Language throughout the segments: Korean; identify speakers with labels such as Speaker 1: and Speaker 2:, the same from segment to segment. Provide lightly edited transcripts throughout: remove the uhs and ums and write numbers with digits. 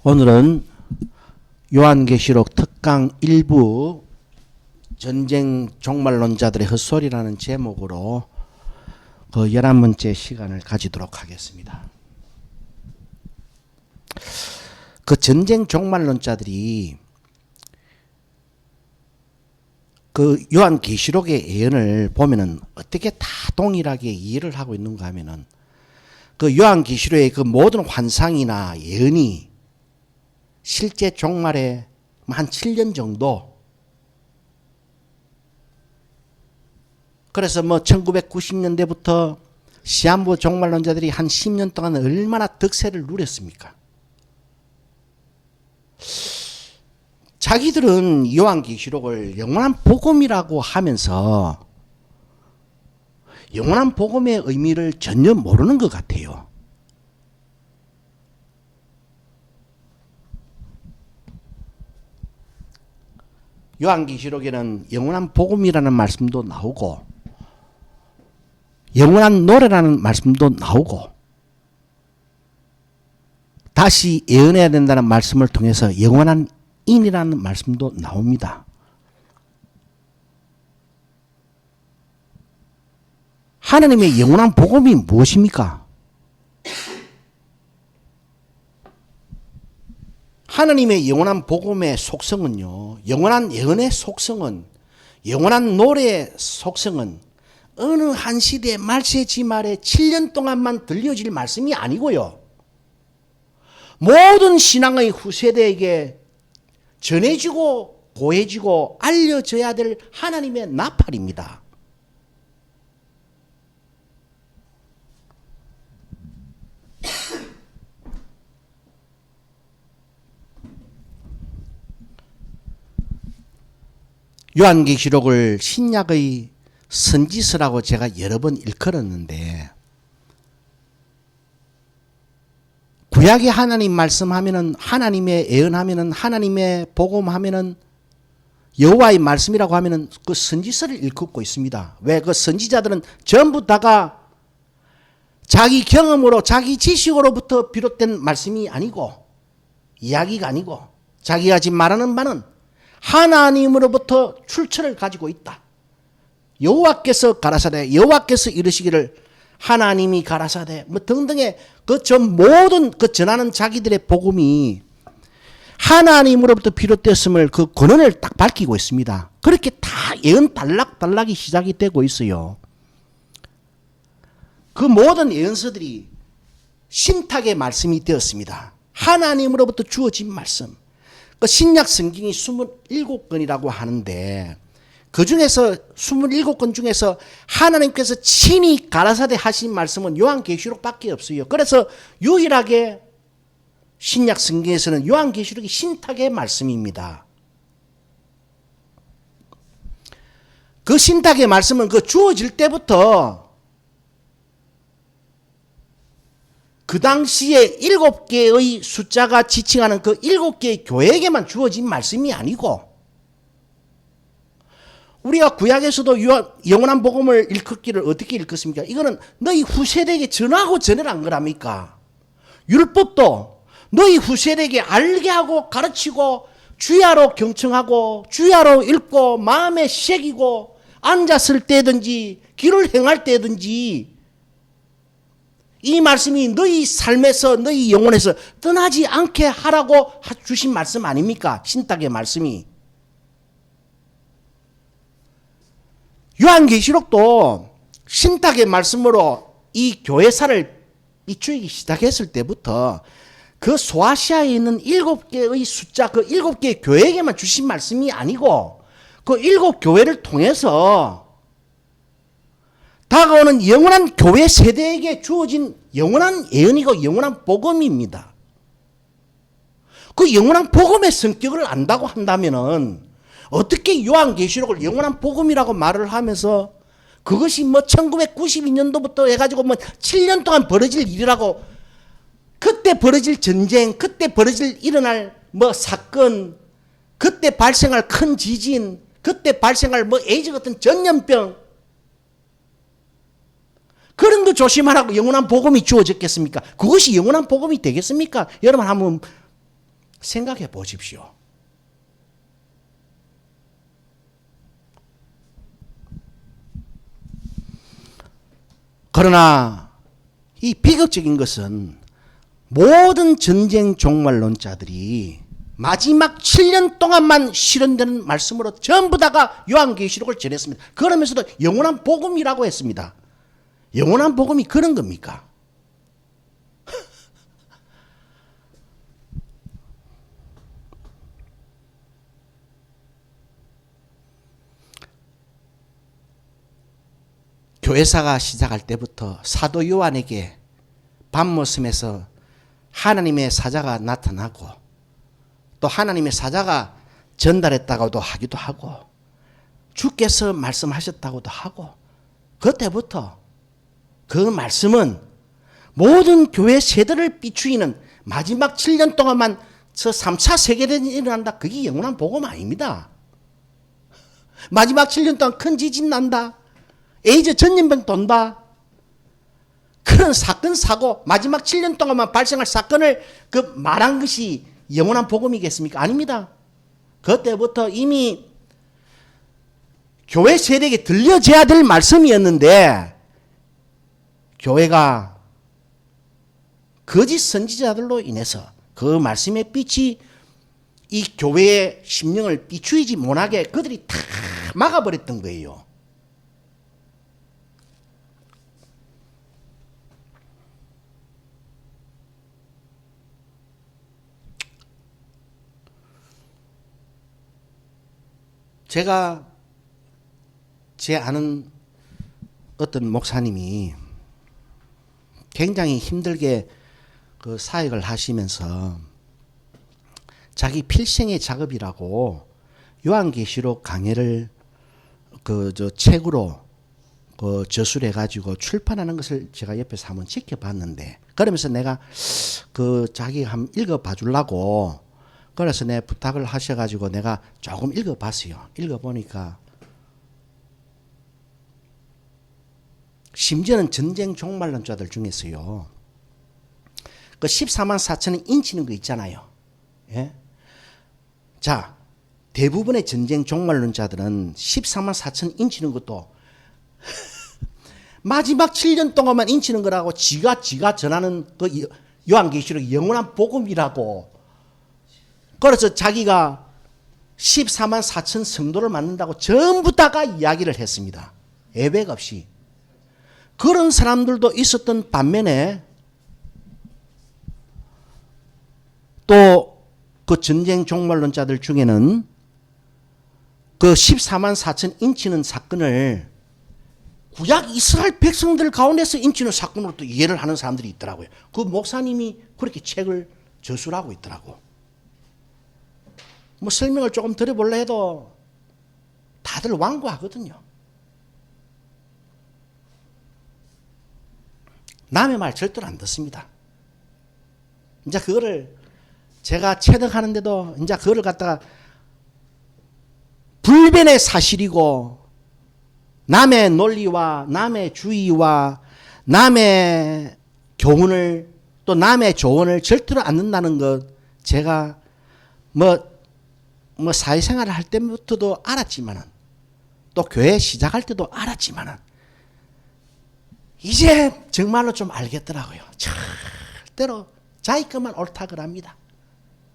Speaker 1: 오늘은 요한계시록 특강 1부 전쟁 종말론자들의 헛소리라는 제목으로 그 11번째 시간을 가지도록 하겠습니다. 그 전쟁 종말론자들이 그 요한계시록의 예언을 보면은 어떻게 다 동일하게 이해를 하고 있는가 하면은 그 요한계시록의 그 모든 환상이나 예언이 실제 종말에 한 7년 정도, 그래서 1990년대부터 시한부 종말론자들이 한 10년 동안 얼마나 득세를 누렸습니까? 자기들은 요한계시록을 영원한 복음이라고 하면서 영원한 복음의 의미를 전혀 모르는 것 같아요. 요한계시록에는 영원한 복음이라는 말씀도 나오고 영원한 노래라는 말씀도 나오고 다시 예언해야 된다는 말씀을 통해서 영원한 인이라는 말씀도 나옵니다. 하나님의 영원한 복음이 무엇입니까? 하나님의 영원한 복음의 속성은요, 영원한 예언의 속성은, 영원한 노래의 속성은 어느 한 시대의 말세지말에 7년 동안만 들려질 말씀이 아니고요, 모든 신앙의 후세대에게 전해지고 고해지고 알려져야 될 하나님의 나팔입니다. 요한계시록을 신약의 선지서라고 제가 여러 번 일컬었는데, 구약의 하나님 말씀하면은, 하나님의 예언하면은, 하나님의 복음하면은, 여호와의 말씀이라고 하면은 그 선지서를 일컫고 있습니다. 왜? 그 선지자들은 전부 다가 자기 경험으로, 자기 지식으로부터 비롯된 말씀이 아니고, 이야기가 아니고, 자기가 지금 말하는 바는 하나님으로부터 출처를 가지고 있다. 여호와께서 가라사대, 여호와께서 이르시기를, 하나님이 가라사대, 등등의 그 전 모든 그 전하는 자기들의 복음이 하나님으로부터 비롯됐음을 그 근원을 딱 밝히고 있습니다. 그렇게 다 예언 단락이 시작이 되고 있어요. 그 모든 예언서들이 신탁의 말씀이 되었습니다. 하나님으로부터 주어진 말씀. 그 신약 성경이 27권이라고 하는데, 그 중에서 27권 중에서 하나님께서 친히 가라사대 하신 말씀은 요한계시록밖에 없어요. 그래서 유일하게 신약 성경에서는 요한계시록이 신탁의 말씀입니다. 그 신탁의 말씀은 그 주어질 때부터 그 당시에 7개의 숫자가 지칭하는 그 7개의 교회에게만 주어진 말씀이 아니고, 우리가 구약에서도 영원한 복음을 일컫기를 어떻게 일컫습니까? 이거는 너희 후세대에게 전하고 전해란 거랍니까? 율법도 너희 후세대에게 알게 하고 가르치고 주야로 경청하고 주야로 읽고 마음에 새기고 앉았을 때든지 길을 행할 때든지 이 말씀이 너희 삶에서, 너희 영혼에서 떠나지 않게 하라고 주신 말씀 아닙니까? 신탁의 말씀이. 요한계시록도 신탁의 말씀으로 이 교회사를 이추이기 시작했을 때부터 그 소아시아에 있는 7개의 숫자, 그 7개의 교회에게만 주신 말씀이 아니고 그 7교회를 통해서 다가오는 영원한 교회 세대에게 주어진 영원한 예언이고 영원한 복음입니다. 그 영원한 복음의 성격을 안다고 한다면은 어떻게 요한계시록을 영원한 복음이라고 말을 하면서 그것이 1992년도부터 해가지고 7년 동안 벌어질 일이라고, 그때 벌어질 전쟁, 그때 일어날 사건, 그때 발생할 큰 지진, 그때 발생할 에이즈 같은 전염병, 그런 거 조심하라고 영원한 복음이 주어졌겠습니까? 그것이 영원한 복음이 되겠습니까? 여러분 한번 생각해 보십시오. 그러나 이 비극적인 것은 모든 전쟁 종말론자들이 마지막 7년 동안만 실현되는 말씀으로 전부 다가 요한계시록을 전했습니다. 그러면서도 영원한 복음이라고 했습니다. 영원한 복음이 그런 겁니까? 교회사가 시작할 때부터 사도 요한에게 밤모섬에서 하나님의 사자가 나타나고 또 하나님의 사자가 전달했다고도 하기도 하고 주께서 말씀하셨다고도 하고 그때부터 그 말씀은 모든 교회 세대를 비추이는 마지막 7년 동안만 저 3차 세계대전이 일어난다. 그게 영원한 복음 아닙니다. 마지막 7년 동안 큰 지진 난다. 에이즈 전염병 돈다. 그런 사건 사고 마지막 7년 동안만 발생할 사건을 그 말한 것이 영원한 복음이겠습니까? 아닙니다. 그때부터 이미 교회 세대에게 들려져야 될 말씀이었는데 교회가 거짓 선지자들로 인해서 그 말씀의 빛이 이 교회의 심령을 비추이지 못하게 그들이 다 막아버렸던 거예요. 제가 제 아는 어떤 목사님이 굉장히 힘들게 그 사역을 하시면서 자기 필생의 작업이라고 요한계시록 강해를 그 저 책으로 그 저술해 가지고 출판하는 것을 제가 옆에서 한번 지켜봤는데 그러면서 내가 그 자기가 한번 읽어봐 주려고 그래서 내 부탁을 하셔가지고 내가 조금 읽어봤어요. 읽어보니까 심지어는 전쟁 종말론자들 중에서요. 그 14만 4천을 인치는 거 있잖아요. 예? 자, 대부분의 전쟁 종말론자들은 14만 4천 인치는 것도 마지막 7년 동안만 인치는 거라고 지가 전하는 그 요한계시록 영원한 복음이라고 그래서 자기가 14만 4천 성도를 만든다고 전부 다가 이야기를 했습니다. 예외가 없이. 그런 사람들도 있었던 반면에 또 그 전쟁 종말론자들 중에는 그 14만 4천 인치는 사건을 구약 이스라엘 백성들 가운데서 인치는 사건으로 또 이해를 하는 사람들이 있더라고요. 그 목사님이 그렇게 책을 저술하고 있더라고. 뭐 설명을 조금 드려볼래 해도 다들 완고하거든요. 남의 말 절대로 안 듣습니다. 이제 그거를 제가 체득하는데도 이제 그거를 갖다가 불변의 사실이고 남의 논리와 남의 주의와 남의 교훈을 또 남의 조언을 절대로 안 듣는다는 것 제가 뭐 사회생활을 할 때부터도 알았지만은 또 교회 시작할 때도 알았지만은 이제 정말로 좀 알겠더라고요. 절대로 자기 것만 옳다고 합니다.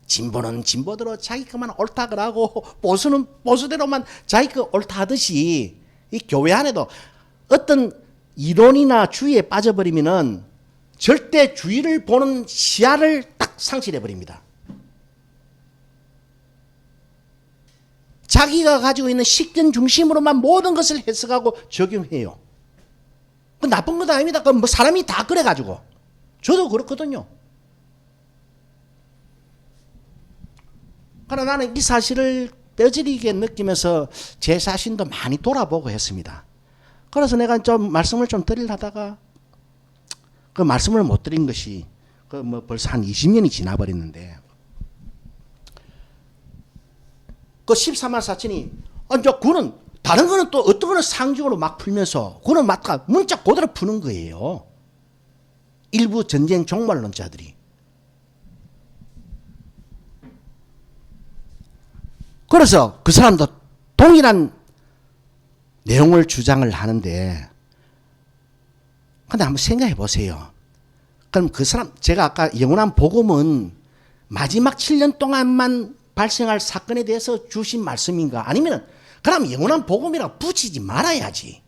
Speaker 1: 진보는 진보대로 자기 것만 옳다고 하고 보수는 보수대로만 자기 것 옳다 하듯이 이 교회 안에도 어떤 이론이나 주의에 빠져버리면은 절대 주의를 보는 시야를 딱 상실해버립니다. 자기가 가지고 있는 식견 중심으로만 모든 것을 해석하고 적용해요. 그 나쁜 건 아닙니다. 그 뭐 사람이 다 그래가지고. 저도 그렇거든요. 그러나 나는 이 사실을 뼈저리게 느끼면서 제 자신도 많이 돌아보고 했습니다. 그래서 내가 좀 말씀을 좀 드리려 하다가 그 말씀을 못 드린 것이 그 뭐 벌써 한 20년이 지나버렸는데 그 14만 4천이 이제 그는 다른 거는 또 어떤 거는 상징으로 막 풀면서 그는 막 문자 그대로 푸는 거예요. 일부 전쟁 종말론자들이. 그래서 그 사람도 동일한 내용을 주장을 하는데, 근데 한번 생각해 보세요. 그럼 그 사람, 제가 아까 영원한 복음은 마지막 7년 동안만 발생할 사건에 대해서 주신 말씀인가? 아니면 그럼 영원한 복음이라고 붙이지 말아야지.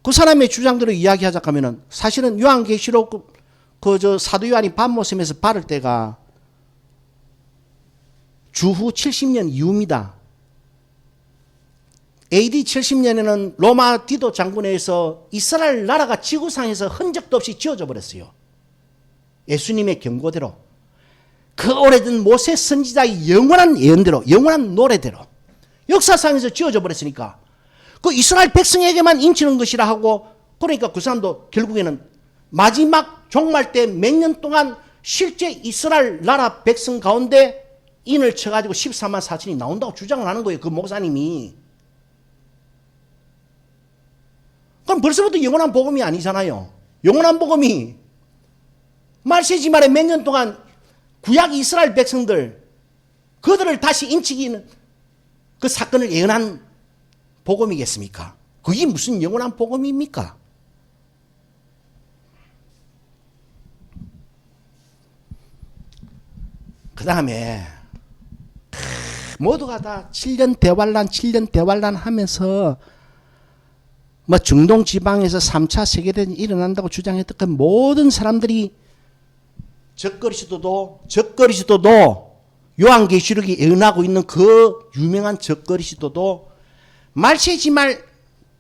Speaker 1: 그 사람의 주장들을 이야기하자 하면은 사실은 요한계시록 그 사도 요한이 밤모섬에서 바를 때가 주후 70년 이후입니다. AD 70년에는 로마 디도 장군에 의해서 이스라엘 나라가 지구상에서 흔적도 없이 지어져 버렸어요. 예수님의 경고대로. 그 오래된 모세 선지자의 영원한 예언대로, 영원한 노래대로 역사상에서 지어져 버렸으니까 그 이스라엘 백성에게만 인치는 것이라 하고, 그러니까 그 사람도 결국에는 마지막 종말 때 몇 년 동안 실제 이스라엘 나라 백성 가운데 인을 쳐가지고 14만 4천이 나온다고 주장을 하는 거예요. 그 목사님이. 그럼 벌써부터 영원한 복음이 아니잖아요. 영원한 복음이 말세지 말에 몇 년 동안 구약 이스라엘 백성들, 그들을 다시 인치기는 그 사건을 예언한 복음이겠습니까? 그게 무슨 영원한 복음입니까? 그 다음에 모두가 다 7년 대환란 하면서 뭐 중동 지방에서 3차 세계대전이 일어난다고 주장했던 그 모든 사람들이 적그리스도도 요한계시록이 예언하고 있는 그 유명한 적그리스도도 말세지말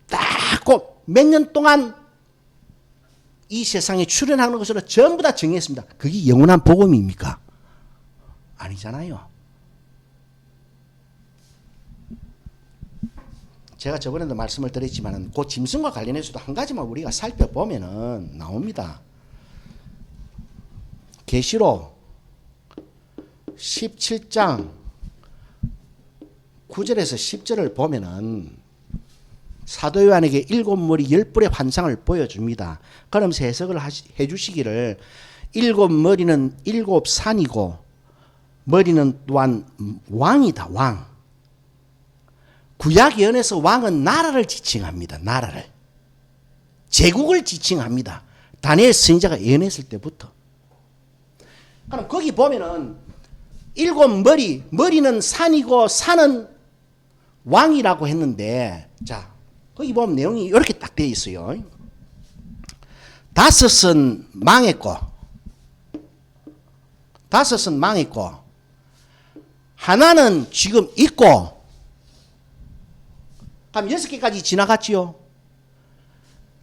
Speaker 1: 딱 꼭 몇 년 동안 이 세상에 출현하는 것으로 전부 다 정했습니다. 그게 영원한 복음입니까? 아니잖아요. 제가 저번에도 말씀을 드렸지만 그 짐승과 관련해서도 한 가지만 우리가 살펴보면은 나옵니다. 계시록 17장 9절에서 10절을 보면은 사도 요한에게 7머리 10뿔의 환상을 보여줍니다. 그러면서 해석을 해주시기를 7머리는 7산이고 머리는 또한 왕이다. 왕. 구약 예언에서 왕은 나라를 지칭합니다. 나라를. 제국을 지칭합니다. 다니엘 선지자가 예언했을 때부터. 그럼 거기 보면은 7머리, 머리는 산이고 산은 왕이라고 했는데, 자, 거기 보면 내용이 이렇게 딱 되어 있어요. 5은 망했고, 하나는 지금 있고, 그럼 6개까지 지나갔지요.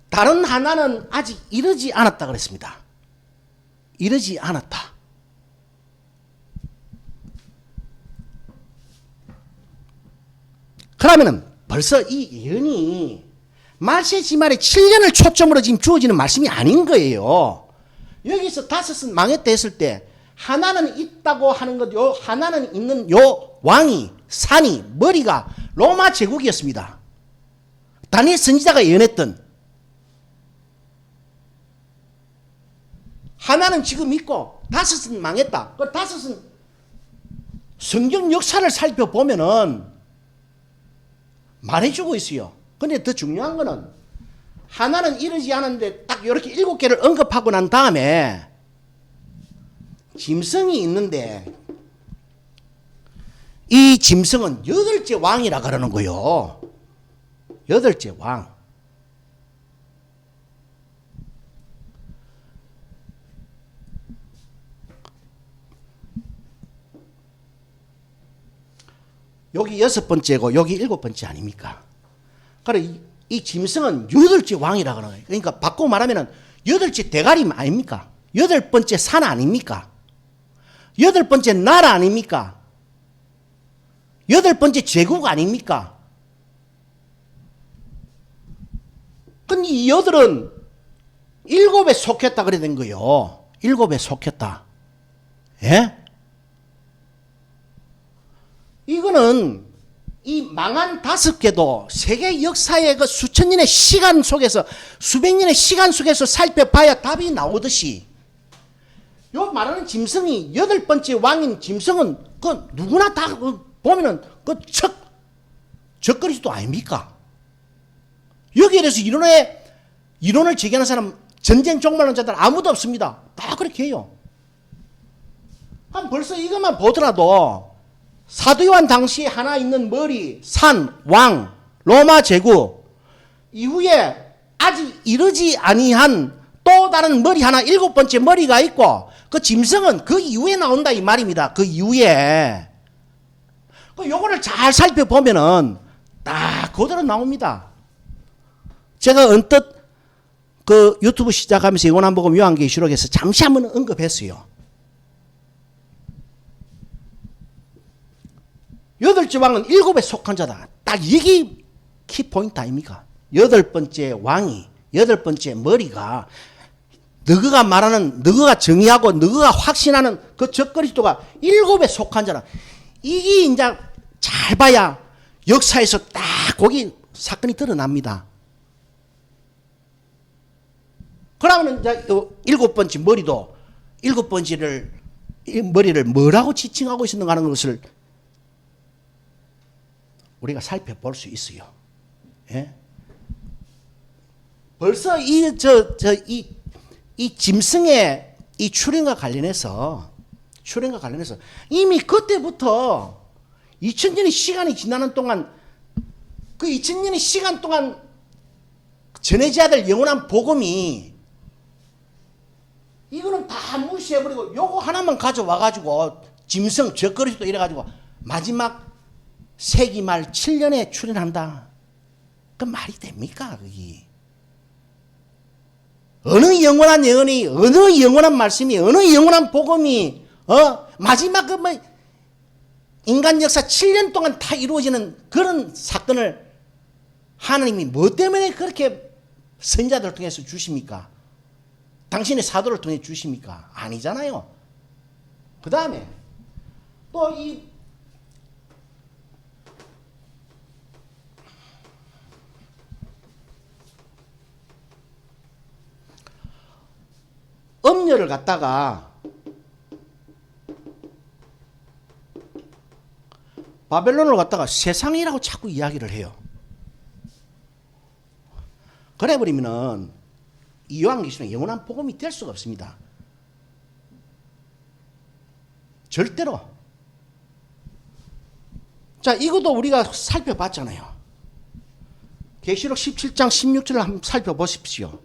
Speaker 1: 다른 하나는 아직 이르지 않았다 그랬습니다. 이르지 않았다. 그러면은 벌써 이 예언이 말세지말에 7년을 초점으로 지금 주어지는 말씀이 아닌 거예요. 여기서 5은 망했다 했을 때 하나는 있다고 하는 것, 요 하나는 있는 요 왕이, 산이, 머리가 로마 제국이었습니다. 다니엘 선지자가 예언했던. 하나는 지금 있고 5은 망했다. 그 5은 성경 역사를 살펴보면은 말해주고 있어요. 근데 더 중요한 거는 하나는 이르지 않았는데 딱 이렇게 7개를 언급하고 난 다음에 짐승이 있는데 이 짐승은 8째 왕이라 그러는 거요. 8째 왕. 여기 6번째고 여기 7번째 아닙니까? 그래 이 짐승은 8째 왕이라 그러는 거예요. 그러니까 바꾸고 말하면 8째 대가리 아닙니까? 8번째 산 아닙니까? 8번째 나라 아닙니까? 8번째 제국 아닙니까? 근데 이 8은 7에 속했다 그래 된 거예요. 7에 속했다. 예? 이거는 이 망한 5개도 세계 역사의 그 수천 년의 시간 속에서, 수백 년의 시간 속에서 살펴봐야 답이 나오듯이 요 말하는 짐승이 여덟 번째 왕인 짐승은 그 누구나 다 보면은 그 적그리스도 아닙니까? 여기에 대해서 이론을 제기하는 사람, 전쟁 종말론자들 아무도 없습니다. 다 그렇게 해요. 한 벌써 이것만 보더라도 사도 요한 당시에 하나 있는 머리, 산, 왕, 로마 제국 이후에 아직 이르지 아니한 또 다른 머리 하나, 일곱 번째 머리가 있고 그 짐승은 그 이후에 나온다 이 말입니다. 그 이후에. 요거를 잘 살펴보면은 딱 그대로 나옵니다. 제가 언뜻 그 유튜브 시작하면서 요한복음 요한계시록에서 잠시 한번 언급했어요. 여덟째 왕은 일곱에 속한 자다. 딱 이게 키포인트 아닙니까? 여덟 번째 왕이, 여덟 번째 머리가 너희가 말하는, 너희가 정의하고 너희가 확신하는 그 적그리스도가 일곱에 속한 자라. 이게 이제 잘 봐야 역사에서 딱 거기 사건이 드러납니다. 그러면 이제 일곱 번째 머리도 일곱 번째를 머리를 뭐라고 지칭하고 있는가 하는 것을 우리가 살펴볼 수 있어요. 예? 벌써 이 짐승의 이 출현과 관련해서 이미 그때부터 2000년의 시간이 지나는 동안 그 2000년의 시간 동안 전해져야 될 영원한 복음이 이거는 다 무시해버리고 요거 하나만 가져와가지고 짐승 적그리스도 이래가지고 마지막 세기 말 7년에 출현한다. 그 말이 됩니까? 그게 어느 영원한 예언이, 어느 영원한 말씀이, 어느 영원한 복음이 마지막 그 뭐 인간 역사 7년 동안 다 이루어지는 그런 사건을 하나님이 뭐 때문에 그렇게 선지자들을 통해서 주십니까? 당신의 사도를 통해 주십니까? 아니잖아요. 그 다음에 또 이 음녀를 갖다가 바벨론을 갖다가 세상이라고 자꾸 이야기를 해요. 그래 버리면은 이 요한계시록은 영원한 복음이 될 수가 없습니다. 절대로. 자, 이것도 우리가 살펴봤잖아요. 계시록 17장 16절을 한번 살펴보십시오.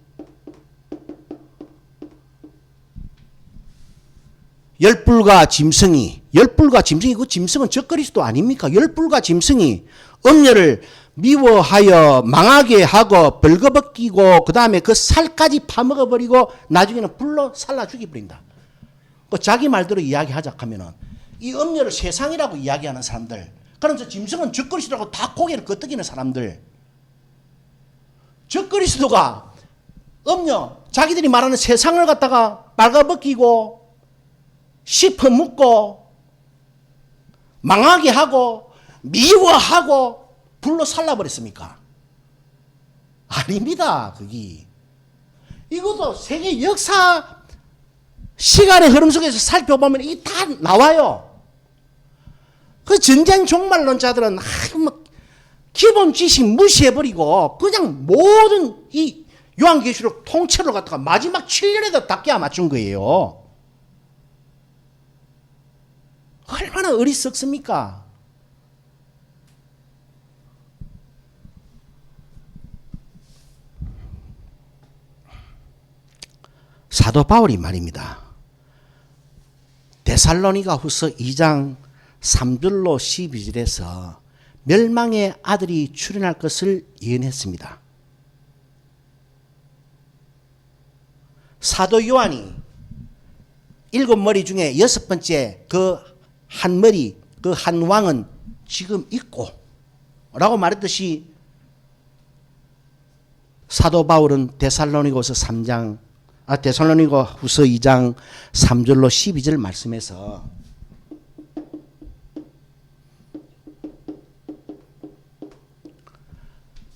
Speaker 1: 열불과 짐승이 그 짐승은 적그리스도 아닙니까? 열불과 짐승이 음녀를 미워하여 망하게 하고 벌거벗기고 그 다음에 그 살까지 파먹어버리고 나중에는 불로 살라 죽여버린다. 자기 말대로 이야기하자 하면은 이 음녀를 세상이라고 이야기하는 사람들, 그러면서 짐승은 적그리스도라고 다 고개를 끄덕이는 사람들, 적그리스도가 음녀 자기들이 말하는 세상을 갖다가 빨가벗기고 씹어먹고 망하게 하고 미워하고 불로 살라버렸습니까? 아닙니다. 그게 이것도 세계 역사 시간의 흐름 속에서 살펴보면 이 다 나와요. 그 전쟁 종말론자들은 뭐 기본 지식 무시해버리고 그냥 모든 이 요한계시록 통째로 갖다가 마지막 7년에다 다 깨어 맞춘 거예요. 얼마나 어리석습니까? 사도 바울이 말입니다. 데살로니가 후서 2장 3절로 12절에서 멸망의 아들이 출현할 것을 예언했습니다. 사도 요한이 일곱 머리 중에 여섯 번째 그 한 머리, 그 한 왕은 지금 있고 라고 말했듯이 사도 바울은 데살로니가 후서 2장 3절로 12절 말씀에서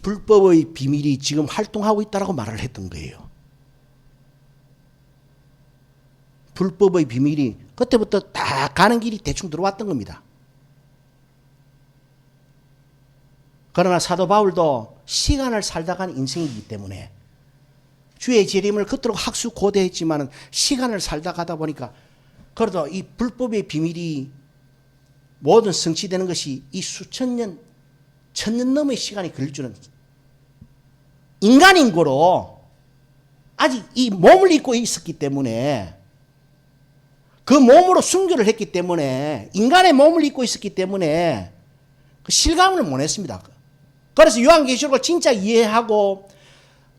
Speaker 1: 불법의 비밀이 지금 활동하고 있다라고 말을 했던 거예요. 불법의 비밀이 그때부터 다 가는 길이 대충 들어왔던 겁니다. 그러나 사도 바울도 시간을 살다간 인생이기 때문에 주의 재림을 그토록 학수고대했지만 시간을 살다 가다 보니까 그래도 이 불법의 비밀이 모든 성취되는 것이 이 수천 년, 천년 넘의 시간이 걸릴 줄은 인간인 거로 아직 이 몸을 입고 있었기 때문에 그 몸으로 순교를 했기 때문에 인간의 몸을 입고 있었기 때문에 그 실감을 못 했습니다. 그래서 요한계시록을 진짜 이해하고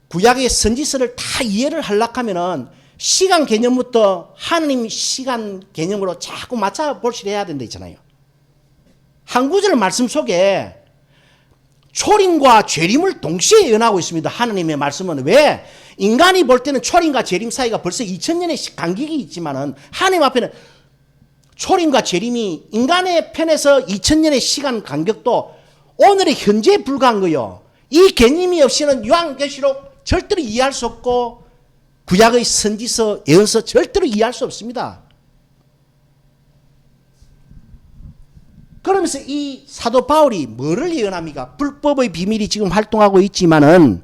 Speaker 1: 구약의 선지서를 다 이해를 하려고 하면은 시간 개념부터 하나님 시간 개념으로 자꾸 맞춰 볼시를 해야 된다 있잖아요. 한 구절 말씀 속에 초림과 재림을 동시에 예언하고 있습니다. 하나님의 말씀은. 왜? 인간이 볼 때는 초림과 재림 사이가 벌써 2000년의 간격이 있지만은 하나님 앞에는 초림과 재림이 인간의 편에서 2000년의 시간 간격도 오늘의 현재에 불과한 거예요. 이 개념이 없이는 요한계시록 절대로 이해할 수 없고 구약의 선지서, 예언서 절대로 이해할 수 없습니다. 그러면서 이 사도 바울이 뭐를 예언합니까? 불법의 비밀이 지금 활동하고 있지만은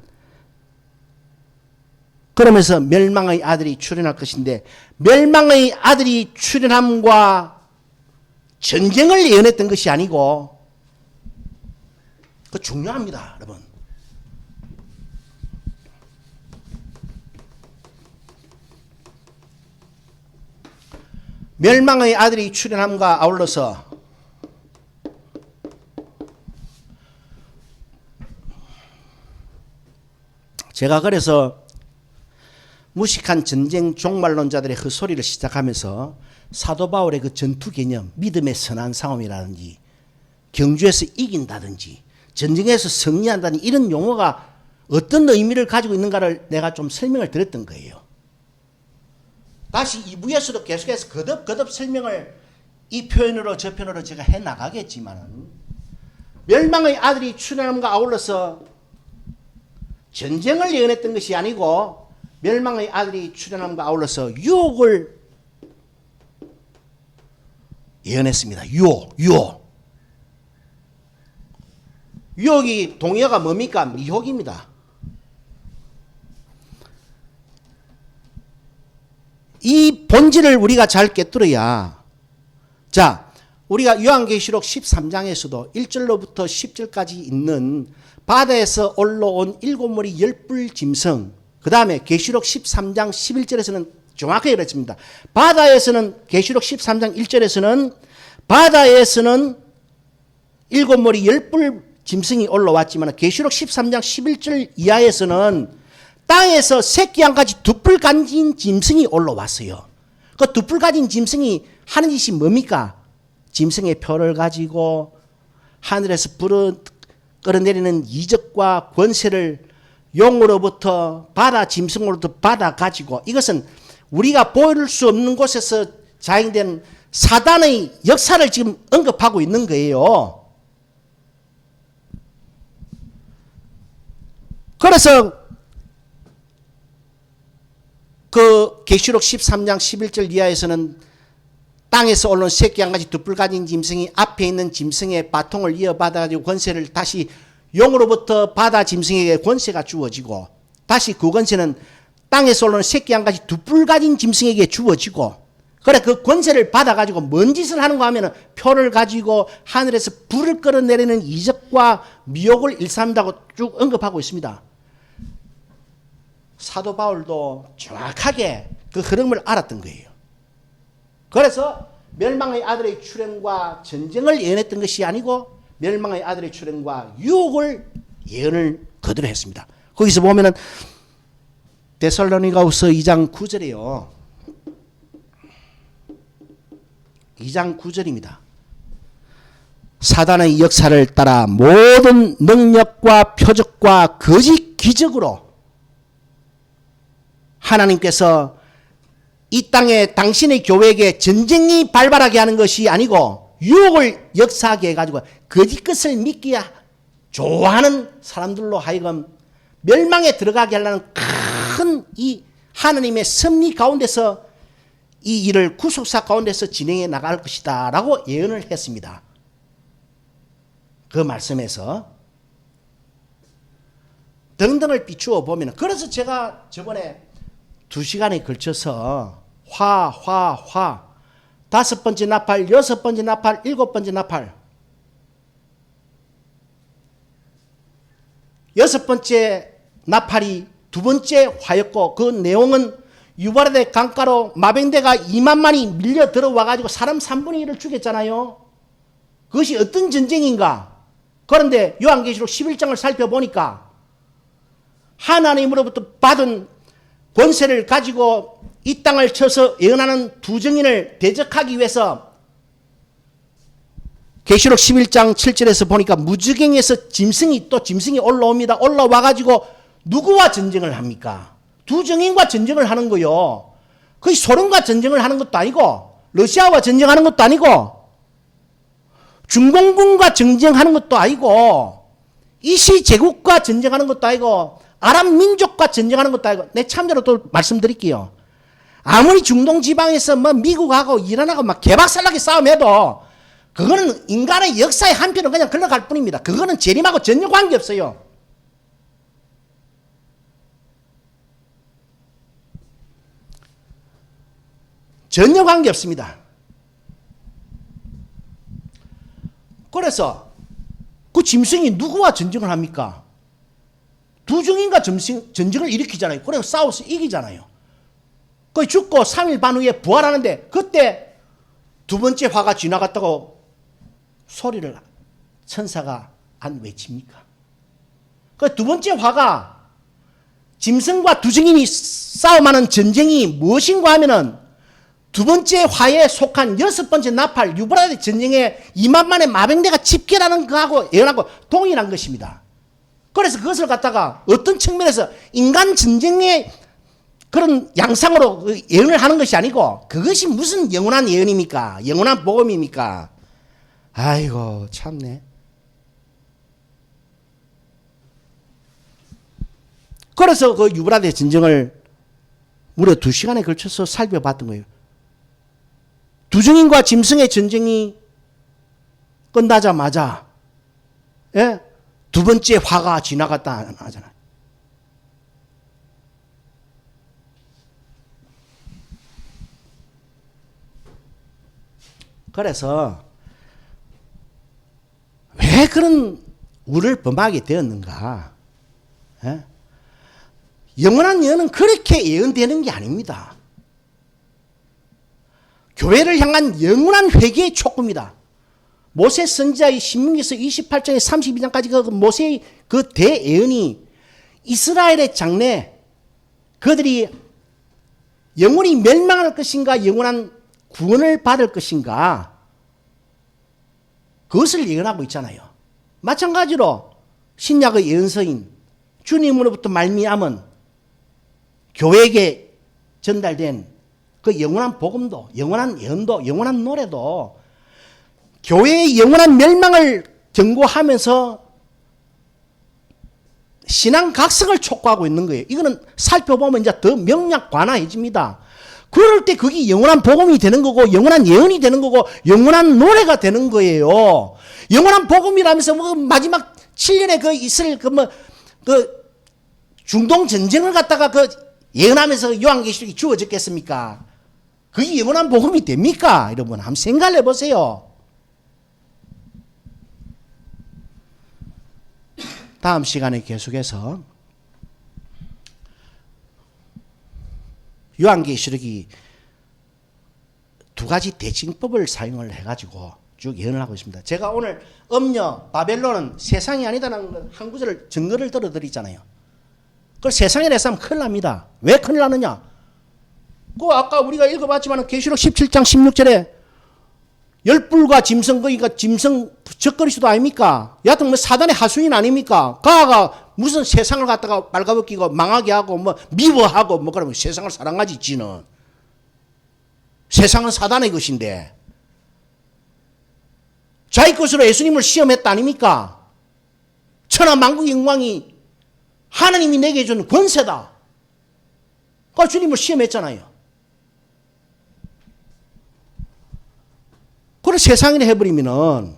Speaker 1: 그러면서 멸망의 아들이 출현할 것인데 멸망의 아들이 출현함과 전쟁을 예언했던 것이 아니고 그 중요합니다, 여러분. 멸망의 아들이 출현함과 아울러서 제가 그래서 무식한 전쟁 종말론자들의 헛소리를 시작하면서 사도 바울의 그 전투 개념, 믿음의 선한 싸움이라든지 경주에서 이긴다든지 전쟁에서 승리한다는 이런 용어가 어떤 의미를 가지고 있는가를 내가 좀 설명을 드렸던 거예요. 다시 2부에서도 계속해서 거듭 설명을 이 표현으로 저 표현으로 제가 해나가겠지만 멸망의 아들이 출현함과 아울러서 전쟁을 예언했던 것이 아니고 멸망의 아들이 출현함과 아울러서 유혹을 예언했습니다. 유혹이 동의어가 뭡니까? 미혹입니다. 이 본질을 우리가 잘 꿰뚫어야 자 우리가 요한계시록 13장에서도 1절로부터 10절까지 있는 바다에서 올라온 7머리 10뿔 짐승 그 다음에 계시록 13장 11절에서는 정확하게 그랬습니다. 바다에서는 계시록 13장 1절에서는 바다에서는 7머리 10뿔 짐승이 올라왔지만 계시록 13장 11절 이하에서는 땅에서 새끼 한 가지 두 뿔 가진 짐승이 올라왔어요. 그 두 뿔 가진 짐승이 하는 짓이 뭡니까? 짐승의 표를 가지고 하늘에서 불을 끌어내리는 이적과 권세를 용으로부터 바다 짐승으로부터 받아 가지고 이것은 우리가 보일 수 없는 곳에서 자행된 사단의 역사를 지금 언급하고 있는 거예요. 그래서 그 계시록 13장 11절 이하에서는 땅에서 올라온 새끼 한 가지 두 뿔 가진 짐승이 앞에 있는 짐승의 바통을 이어받아 가지고 권세를 다시 용으로부터 바다 짐승에게 권세가 주어지고 다시 그 권세는 땅에서 올라온 새끼 한 가지 두 뿔 가진 짐승에게 주어지고 그래 그 권세를 받아 가지고 뭔 짓을 하는가 하면은 표를 가지고 하늘에서 불을 끌어내리는 이적과 미혹을 일삼다고 쭉 언급하고 있습니다. 사도 바울도 정확하게 그 흐름을 알았던 거예요. 그래서 멸망의 아들의 출현과 전쟁을 예언했던 것이 아니고 멸망의 아들의 출현과 유혹을 예언을 그대로 했습니다. 거기서 보면은 데살로니가후서 2장 9절이에요. 2장 9절입니다. 사단의 역사를 따라 모든 능력과 표적과 거짓 기적으로 하나님께서 이 땅에 당신의 교회에게 전쟁이 발발하게 하는 것이 아니고 유혹을 역사하게 해가지고 거짓 것을 믿기야 좋아하는 사람들로 하여금 멸망에 들어가게 하려는 큰 이 하나님의 섭리 가운데서 이 일을 구속사 가운데서 진행해 나갈 것이다 라고 예언을 했습니다. 그 말씀에서 등등을 비추어 보면, 그래서 제가 저번에 2시간에 걸쳐서 화, 5번째 나팔, 6번째 나팔, 7번째 나팔, 6번째 나팔이 2번째 화였고, 그 내용은 유바라데 강가로 마병대가 2만만이 밀려 들어와가지고 사람 3분의 1을 죽였잖아요. 그것이 어떤 전쟁인가? 그런데 요한계시록 11장을 살펴보니까 하나님으로부터 받은 권세를 가지고 이 땅을 쳐서 예언하는 두 증인을 대적하기 위해서 계시록 11장 7절에서 보니까 무지갱에서 짐승이 올라옵니다. 올라와가지고 누구와 전쟁을 합니까? 두 증인과 전쟁을 하는 거요. 거의 소련과 전쟁을 하는 것도 아니고, 러시아와 전쟁하는 것도 아니고, 중공군과 전쟁하는 것도 아니고, 이시 제국과 전쟁하는 것도 아니고, 아랍 민족과 전쟁하는 것도 아니고. 내 참조로 또 말씀드릴게요. 아무리 중동 지방에서 뭐 미국하고 이란하고 막 개박살나게 싸움해도 그거는 인간의 역사의 한편은 그냥 흘러갈 뿐입니다. 그거는 재림하고 전혀 관계없어요. 전혀 관계없습니다. 그래서 그 짐승이 누구와 전쟁을 합니까? 두 증인과 전쟁을 일으키잖아요. 그래서 싸워서 이기잖아요. 거의 죽고 3일 반 후에 부활하는데, 그때 2번째 화가 지나갔다고 소리를 천사가 안 외칩니까? 그 2번째 화가 짐승과 두 증인이 싸움하는 전쟁이 무엇인가 하면은 2번째 화에 속한 6번째 나팔 유브라데 전쟁에 2만만의 마병대가 집결하는 거하고 예언하고 동일한 것입니다. 그래서 그것을 갖다가 어떤 측면에서 인간 전쟁의 그런 양상으로 예언을 하는 것이 아니고, 그것이 무슨 영원한 예언입니까? 영원한 복음입니까? 아이고 참네. 그래서 그 유브라데 전쟁을 무려 2시간에 걸쳐서 살펴봤던 거예요. 두 증인과 짐승의 전쟁이 끝나자마자, 예? 2번째 화가 지나갔다 하잖아요. 그래서 왜 그런 우를 범하게 되었는가? 예? 영원한 예언은 그렇게 예언되는 게 아닙니다. 교회를 향한 영원한 회개의 촉구입니다. 모세 선지자의 신명기서 28장에 32장까지 그 모세의 그 대예언이 이스라엘의 장래, 그들이 영원히 멸망할 것인가 영원한 구원을 받을 것인가, 그것을 예언하고 있잖아요. 마찬가지로 신약의 예언서인 주님으로부터 말미암은 교회에게 전달된 그 영원한 복음도, 영원한 예언도, 영원한 노래도 교회의 영원한 멸망을 경고하면서 신앙 각성을 촉구하고 있는 거예요. 이거는 살펴보면 이제 더 명약관화해집니다. 그럴 때 그게 영원한 복음이 되는 거고, 영원한 예언이 되는 거고, 영원한 노래가 되는 거예요. 영원한 복음이라면서 뭐 마지막 7년에 그 이스라엘 그 중동 전쟁을 갖다가 그 예언하면서 요한계시록이 주어졌겠습니까? 그게 영원한 복음이 됩니까? 여러분 한번 생각해 보세요. 다음 시간에 계속해서 요한계시록이 2가지 대칭법을 사용을 해가지고 쭉 예언을 하고 있습니다. 제가 오늘 음녀 바벨론은 세상이 아니다라는 한 구절을 증거를 들어드리잖아요. 그걸 세상에 대해서 하면 큰일 납니다. 왜 큰일 나느냐? 그 아까 우리가 읽어봤지만 계시록 17장 16절에 열불과 짐승, 그러니까 짐승 적거리수도 아닙니까? 여하튼 뭐 사단의 하수인 아닙니까? 가가 무슨 세상을 갖다가 빨가벗기고 망하게 하고 뭐 미워하고 뭐 그러면 세상을 사랑하지 지는. 세상은 사단의 것인데 자기 것으로 예수님을 시험했다 아닙니까? 천하만국의 영광이 하나님이 내게 준 권세다. 그 주님을 시험했잖아요. 그걸 세상이라 해버리면은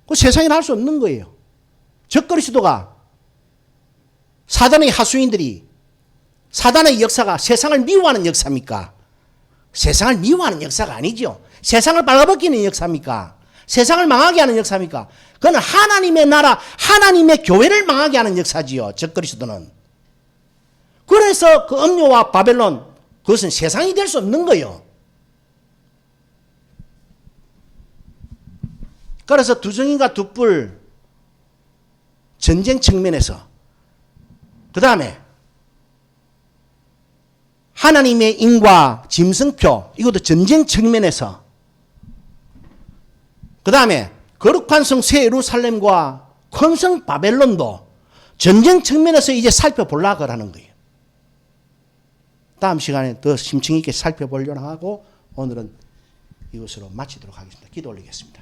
Speaker 1: 그 세상이라 할 수 없는 거예요. 적그리스도가 사단의 하수인들이 사단의 역사가 세상을 미워하는 역사입니까? 세상을 미워하는 역사가 아니죠. 세상을 빨아벗기는 역사입니까? 세상을 망하게 하는 역사입니까? 그건 하나님의 나라, 하나님의 교회를 망하게 하는 역사지요. 적그리스도는. 그래서 그 음료와 바벨론, 그것은 세상이 될 수 없는 거예요. 그래서 두 정인과 두 뿔 전쟁 측면에서, 그 다음에 하나님의 인과 짐승표, 이것도 전쟁 측면에서, 그 다음에 거룩한 성 새 예루살렘과 큰 성 바벨론도 전쟁 측면에서 이제 살펴보려고 하는 거예요. 다음 시간에 더 심층 있게 살펴보려고 하고 오늘은 이것으로 마치도록 하겠습니다. 기도 올리겠습니다.